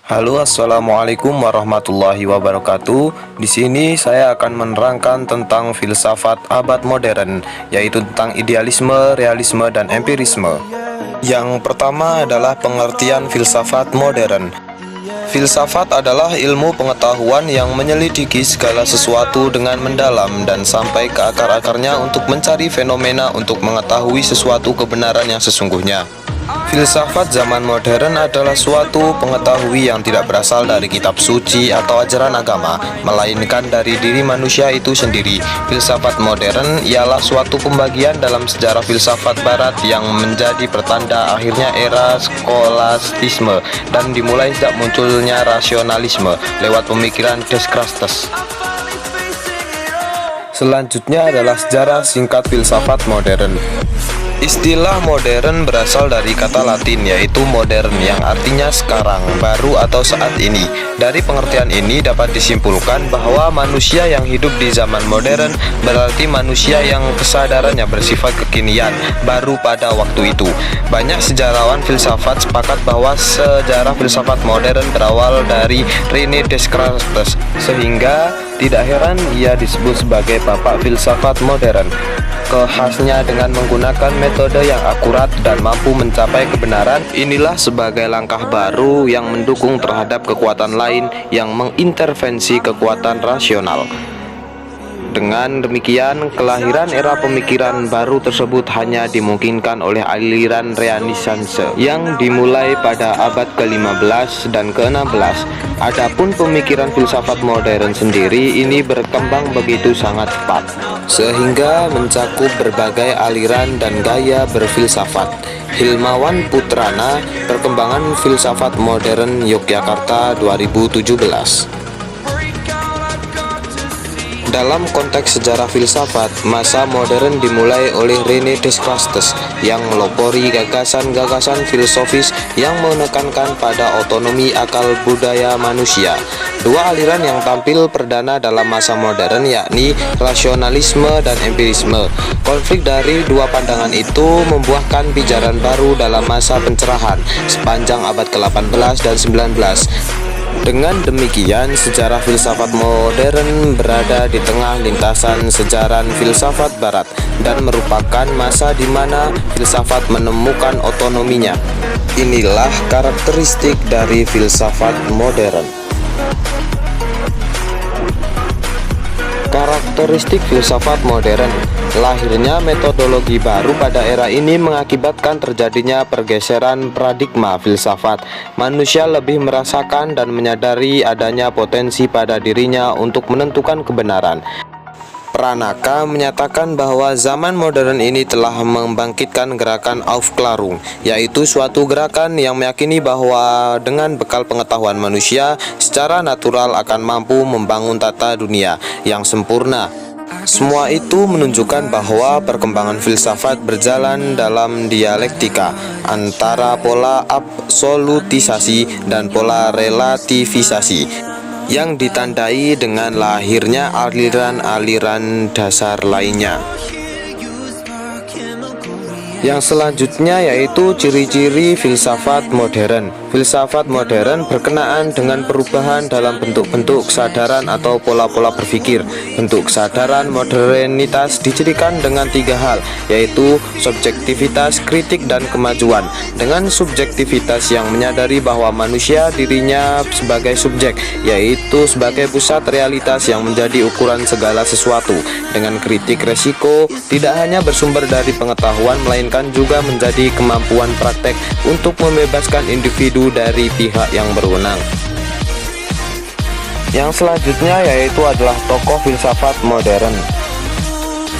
Halo, assalamualaikum warahmatullahi wabarakatuh. Di sini saya akan menerangkan tentang filsafat abad modern, yaitu tentang idealisme, realisme, dan empirisme. Yang pertama adalah pengertian filsafat modern. Filsafat adalah ilmu pengetahuan yang menyelidiki segala sesuatu dengan mendalam dan sampai ke akar-akarnya untuk mencari fenomena untuk mengetahui sesuatu kebenaran yang sesungguhnya. Filsafat zaman modern adalah suatu pengetahuan yang tidak berasal dari kitab suci atau ajaran agama, melainkan dari diri manusia itu sendiri. Filsafat modern ialah suatu pembagian dalam sejarah filsafat barat yang menjadi pertanda akhirnya era skolastisme dan dimulai sejak munculnya rasionalisme lewat pemikiran Descartes. Selanjutnya adalah sejarah singkat filsafat modern. Istilah modern berasal dari kata Latin yaitu modern yang artinya sekarang, baru atau saat ini. Dari pengertian ini dapat disimpulkan bahwa manusia yang hidup di zaman modern berarti manusia yang kesadarannya bersifat kekinian, baru pada waktu itu. Banyak sejarawan filsafat sepakat bahwa sejarah filsafat modern berawal dari René Descartes, sehingga tidak heran ia disebut sebagai bapak filsafat modern. Khasnya dengan menggunakan metode yang akurat dan mampu mencapai kebenaran, inilah sebagai langkah baru yang mendukung terhadap kekuatan lain yang mengintervensi kekuatan rasional. Dengan demikian, kelahiran era pemikiran baru tersebut hanya dimungkinkan oleh aliran Renaissance yang dimulai pada abad ke-15 dan ke-16. Adapun pemikiran filsafat modern sendiri ini berkembang begitu sangat cepat, sehingga mencakup berbagai aliran dan gaya berfilsafat. Hilmawan Putrana, Perkembangan Filsafat Modern Yogyakarta 2017. Dalam konteks sejarah filsafat, masa modern dimulai oleh René Descartes yang melopori gagasan-gagasan filosofis yang menekankan pada otonomi akal budaya manusia. Dua aliran yang tampil perdana dalam masa modern yakni rasionalisme dan empirisme. Konflik dari dua pandangan itu membuahkan pijaran baru dalam masa pencerahan sepanjang abad ke-18 dan 19. Dengan demikian, sejarah filsafat modern berada di tengah lintasan sejarah filsafat barat dan merupakan masa di mana filsafat menemukan otonominya. Inilah karakteristik dari filsafat modern. Karakteristik filsafat modern. Lahirnya metodologi baru pada era ini mengakibatkan terjadinya pergeseran paradigma filsafat. Manusia lebih merasakan dan menyadari adanya potensi pada dirinya untuk menentukan kebenaran. Pranaka menyatakan bahwa zaman modern ini telah membangkitkan gerakan Aufklärung, yaitu suatu gerakan yang meyakini bahwa dengan bekal pengetahuan manusia secara natural akan mampu membangun tata dunia yang sempurna. Semua itu menunjukkan bahwa perkembangan filsafat berjalan dalam dialektika antara pola absolutisasi dan pola relativisasi yang ditandai dengan lahirnya aliran-aliran dasar lainnya. Yang selanjutnya yaitu ciri-ciri filsafat modern. Filsafat modern berkenaan dengan perubahan dalam bentuk-bentuk kesadaran atau pola-pola berpikir. Bentuk kesadaran modernitas dicirikan dengan tiga hal, yaitu subjektivitas, kritik, dan kemajuan. Dengan subjektivitas yang menyadari bahwa manusia dirinya sebagai subjek, yaitu sebagai pusat realitas yang menjadi ukuran segala sesuatu. Dengan kritik resiko tidak hanya bersumber dari pengetahuan, melainkan juga menjadi kemampuan praktek untuk membebaskan individu dari pihak yang berwenang. Yang selanjutnya yaitu adalah tokoh filsafat modern.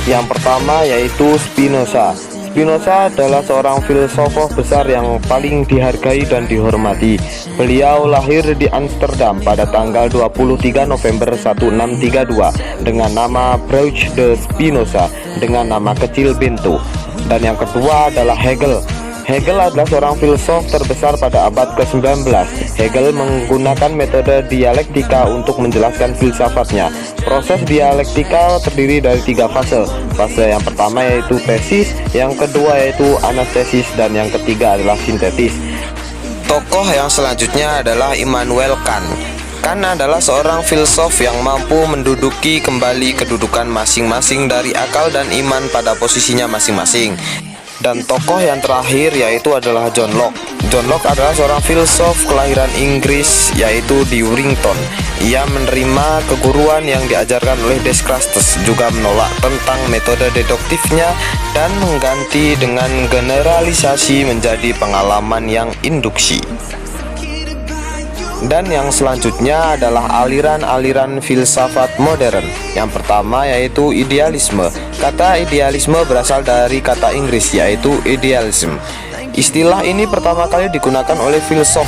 Yang pertama yaitu Spinoza. Spinoza adalah seorang filsuf besar yang paling dihargai dan dihormati. Beliau lahir di Amsterdam pada tanggal 23 November 1632 dengan nama Breuch de Spinoza dengan nama kecil Bento. Dan yang kedua adalah Hegel. Hegel adalah seorang filsuf terbesar pada abad ke-19. Hegel menggunakan metode dialektika untuk menjelaskan filsafatnya. Proses dialektika terdiri dari 3 fase. Fase yang pertama yaitu tesis, yang kedua yaitu analisis, dan yang ketiga adalah sintetis. Tokoh yang selanjutnya adalah Immanuel Kant. Kant adalah seorang filsuf yang mampu menduduki kembali kedudukan masing-masing dari akal dan iman pada posisinya masing-masing. Dan tokoh yang terakhir yaitu adalah John Locke. John Locke adalah seorang filsuf kelahiran Inggris yaitu di Warrington. Ia menerima keguruan yang diajarkan oleh Descartes, juga menolak tentang metode deduktifnya dan mengganti dengan generalisasi menjadi pengalaman yang induksi. Dan yang selanjutnya adalah aliran-aliran filsafat modern. Yang pertama yaitu idealisme. Kata idealisme berasal dari kata Inggris yaitu idealism. Istilah ini pertama kali digunakan oleh filsuf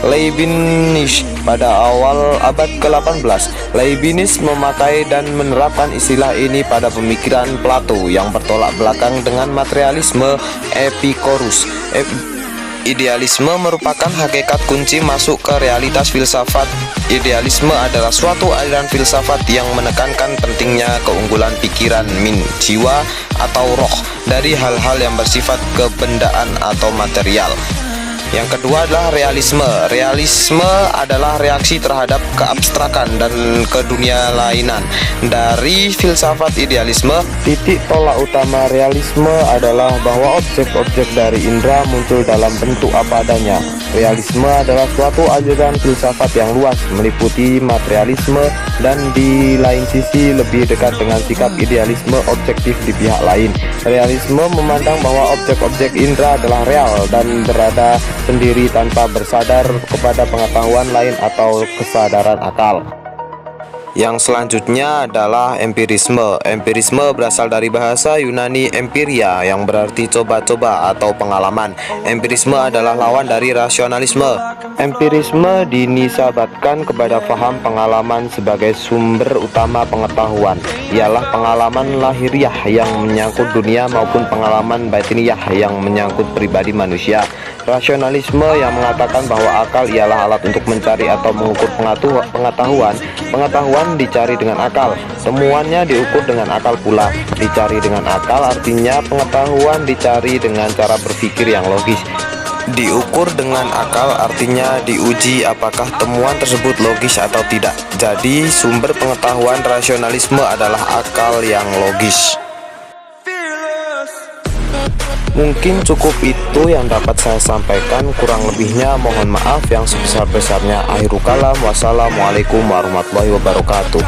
Leibniz pada awal abad ke-18. Leibniz memakai dan menerapkan istilah ini pada pemikiran Plato yang bertolak belakang dengan materialisme Epicurus. Idealisme merupakan hakikat kunci masuk ke realitas filsafat. Idealisme adalah suatu aliran filsafat yang menekankan pentingnya keunggulan pikiran, jiwa, atau roh dari hal-hal yang bersifat kebendaan atau material. Yang kedua adalah realisme. Realisme adalah reaksi terhadap keabstrakan dan kedunialainan. Dari filsafat idealisme, titik tolak utama realisme adalah bahwa objek-objek dari indera muncul dalam bentuk apa adanya. Realisme adalah suatu aliran filsafat yang luas, meliputi materialisme dan di lain sisi lebih dekat dengan sikap idealisme objektif di pihak lain. Realisme memandang bahwa objek-objek indera adalah real dan berada sendiri tanpa bersadar kepada pengetahuan lain atau kesadaran akal. Yang selanjutnya adalah empirisme. Empirisme berasal dari bahasa Yunani empiria yang berarti coba-coba atau pengalaman. Empirisme adalah lawan dari rasionalisme. Empirisme dinisabatkan kepada paham pengalaman sebagai sumber utama pengetahuan. Ialah pengalaman lahiriah yang menyangkut dunia maupun pengalaman batiniah yang menyangkut pribadi manusia. Rasionalisme yang mengatakan bahwa akal ialah alat untuk mencari atau mengukur pengetahuan. Pengetahuan dicari dengan akal, temuannya diukur dengan akal pula. Dicari dengan akal artinya pengetahuan dicari dengan cara berpikir yang logis. Diukur dengan akal artinya diuji apakah temuan tersebut logis atau tidak. Jadi sumber pengetahuan rasionalisme adalah akal yang logis. Mungkin cukup itu yang dapat saya sampaikan, kurang lebihnya mohon maaf yang sebesar-besarnya. Akhirul kalam, wassalamualaikum warahmatullahi wabarakatuh.